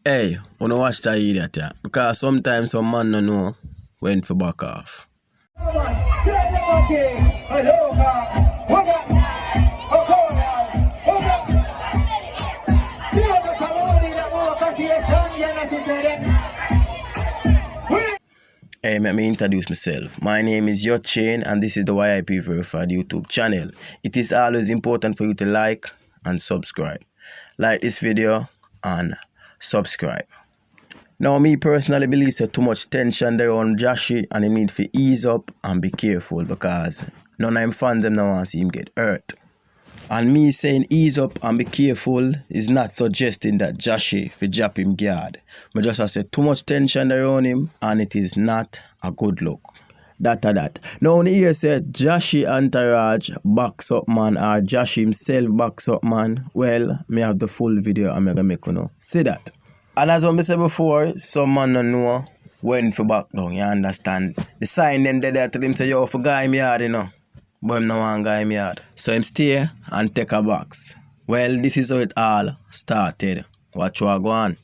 Hey, wanna watch that idiot, yeah? Because sometimes some man don't know when to back off. Hey, let me introduce myself. My name is Jahshii and this is the YIP Verified YouTube channel. It is always important for you to like and subscribe. Like this video and subscribe. Now, me personally believe that too much tension there on Jahshii and he need to ease up and be careful because none of him fans them now want to see him get hurt. And me saying ease up and be careful is not suggesting that Jahshii for drop him guard. But just I said too much tension around him and it is not a good look. That. Now when you hear said Jahshii entourage backs up man or Jahshii himself backs up man, well, me have the full video and I'm gonna make you know. See that. And as I said before, some man don't know when for back down, you understand. The sign them there to them say yo for guy me hard, you know. But him no one guy me hard. So him stay and take a box. Well, this is how it all started. Watch what go on.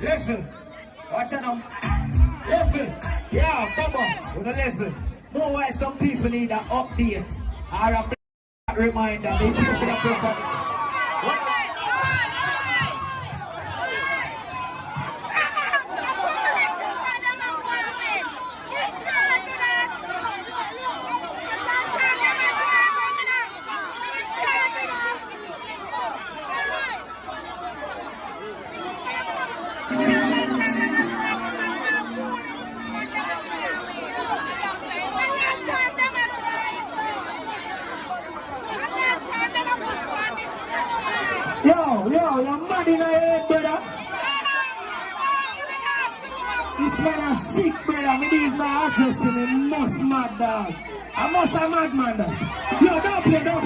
Listen, watch it now. Listen, yeah, Bubba, listen. Know why some people need an update or a reminder. They need to person. Yo, you're mad in the head, brother. This man is sick, brother. Me need my address in him. Must mad, dog. I must a madman, dog. Yo, don't play now,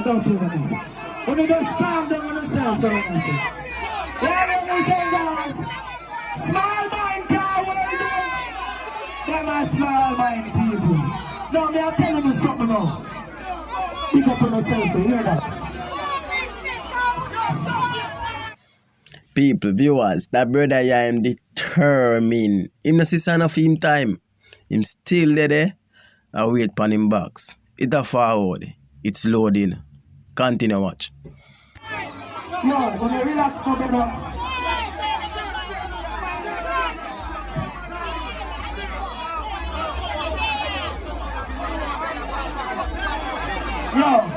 don't play now. When you just calm down on yourself, don't you see? Yeah, what we say, guys? Small mind can't hold them. Them are small mind people. No, me, I'm telling you something now. Pick up on yourself, you hear that? People, viewers, that brother yeah, him determined. Him not see sign of him time. Him still there and wait for him box. It's a forward. It's loading. Continue watch. Yo, when you relax for brother. Yo.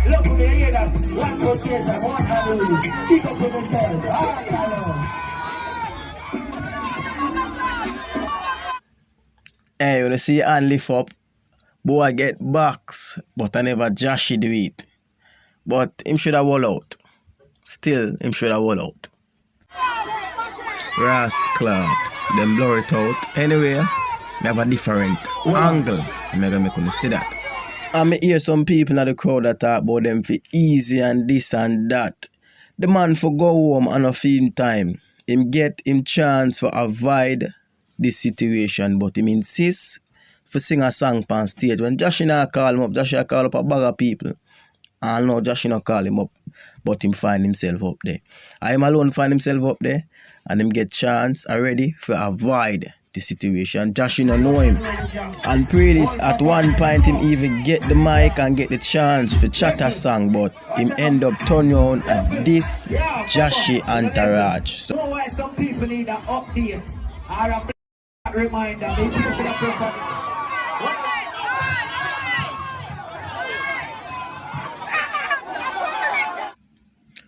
Look who they hear that. One rotation, one Unruly. Keep up with yourself. Hey, you see hand lift up. Boy get box, but I never Jahshii do it. But him should have wall out. Still, him should have wall out. Rascal. Them blur it out. Anyway, we have a different angle. I'm gonna make you see that. I may hear some people in the crowd that talk about them for easy and this and that. The man for go home and a film time. Him get him chance for avoid this situation, but him insist for sing a song on stage. When Jahshii not call him up, Jahshii call up a bag of people. And no, Jahshii not call him up, but him find himself up there. I am alone find himself up there, and him get chance already for avoid the situation. Jahshii no know him. And pray this at one point him even get the mic and get the chance for chat a song, but him end up turning on at this Jahshii entourage. So why some people need an update or a reminder. They need to person.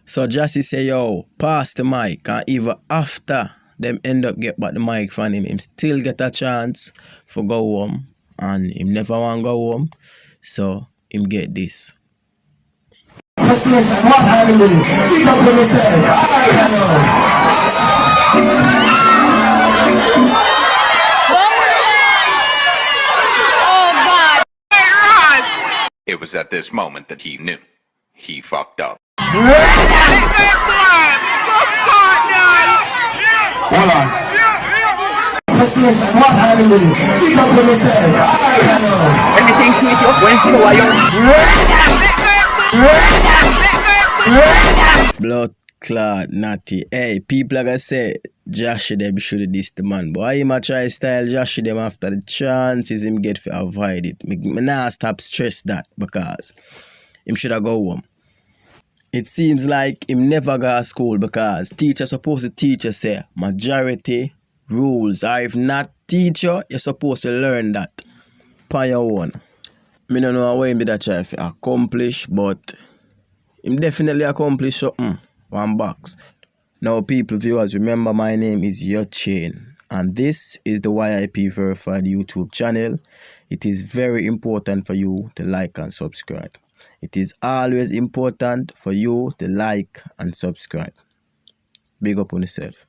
So Jahshii say yo, pass the mic, and even after them end up get back the mic from him still get a chance for go home, and him never want go home, so him get this. It was at this moment that he knew. He fucked up. Hold on. Let's see what happened. Speak up with yourself. Everything sweet up when so are you. Blood clot natty. Hey, people like I say, Jahshii them should this the man. But I him a try style Jahshii them after the chances him get for avoid it. Me nah stop stress that because him should have go home. It seems like him never go to school because teacher supposed to teach you say majority rules, or if not teacher, you're supposed to learn that on your own. Me don't know what him did that try to accomplish, but him definitely accomplished something. One box. Now people, viewers, remember my name is Jahshii and this is the YIP Verified YouTube channel. It is very important for you to like and subscribe. It is always important for you to like and subscribe. Big up on yourself.